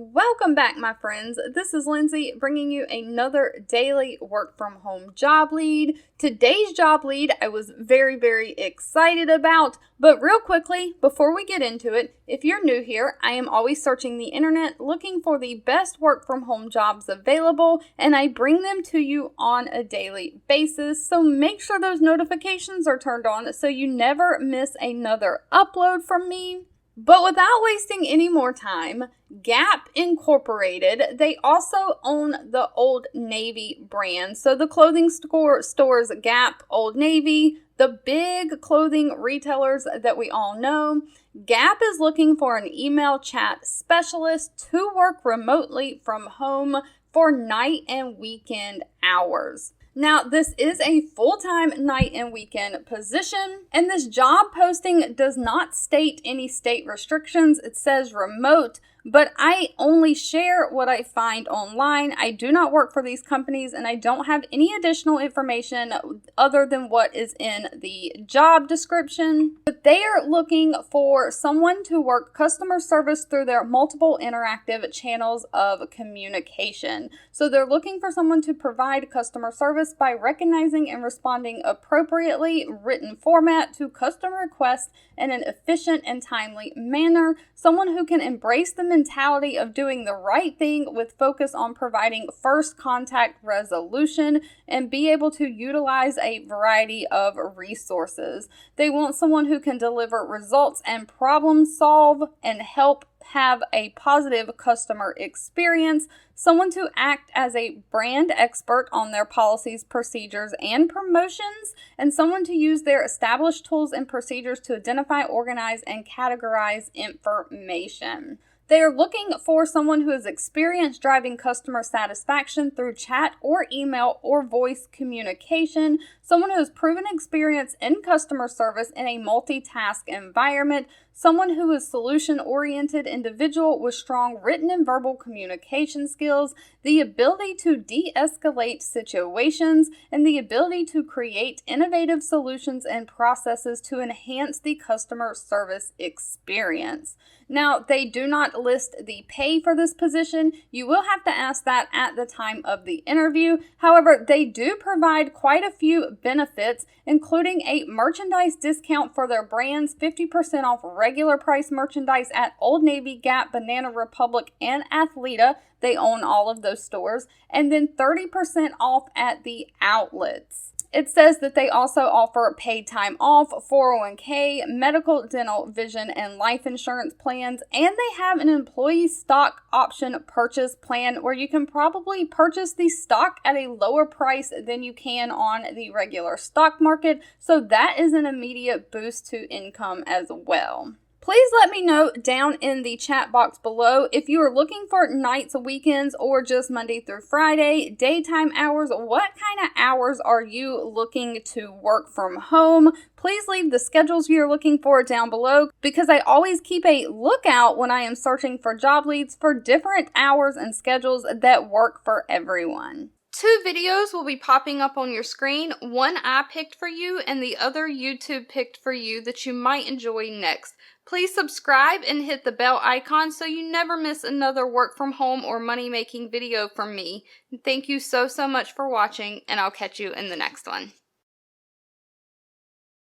Welcome back, my friends. This is Lindsay bringing you another daily work from home job lead. Today's job lead I was very excited about, but real quickly, before we get into it, if you're new here, I am always searching the internet looking for the best work from home jobs available, and I bring them to you on a daily basis. So make sure those notifications are turned on so you never miss another upload from me. But without wasting any more time, Gap Incorporated, they also own the Old Navy brand. So the clothing stores Gap, Old Navy, the big clothing retailers that we all know. Gap is looking for an email chat specialist to work remotely from home for night and weekend hours. Now, this is a full-time night and weekend position, and this job posting does not state any state restrictions. It says remote, but I only share what I find online. I do not work for these companies, and I don't have any additional information other than what is in the job description. But they are looking for someone to work customer service through their multiple interactive channels of communication. So they're looking for someone to provide customer service by recognizing and responding appropriately written format to customer requests in an efficient and timely manner. Someone who can embrace the mentality of doing the right thing with focus on providing first contact resolution and be able to utilize a variety of resources. They want someone who can deliver results and problem solve and help have a positive customer experience, someone to act as a brand expert on their policies, procedures, and promotions, and someone to use their established tools and procedures to identify, organize, and categorize information. They are looking for someone who has experience driving customer satisfaction through chat or email or voice communication, someone who has proven experience in customer service in a multitask environment, someone who is solution-oriented individual with strong written and verbal communication skills, the ability to de-escalate situations, and the ability to create innovative solutions and processes to enhance the customer service experience. Now, they do not list the pay for this position. You will have to ask that at the time of the interview. However, they do provide quite a few benefits, including a merchandise discount for their brands, 50% off regular price merchandise at Old Navy, Gap, Banana Republic, and Athleta. They own all of those stores. And then 30% off at the outlets. It says that they also offer paid time off, 401k, medical, dental, vision, and life insurance plans, and they have an employee stock option purchase plan where you can probably purchase the stock at a lower price than you can on the regular stock market, so that is an immediate boost to income as well. Please let me know down in the chat box below if you are looking for nights, weekends, or just Monday through Friday, daytime hours. What kind of hours are you looking to work from home? Please leave the schedules you're looking for down below because I always keep a lookout when I am searching for job leads for different hours and schedules that work for everyone. 2 videos will be popping up on your screen. One I picked for you and the other YouTube picked for you that you might enjoy next. Please subscribe and hit the bell icon so you never miss another work from home or money making video from me. Thank you so much for watching, and I'll catch you in the next one.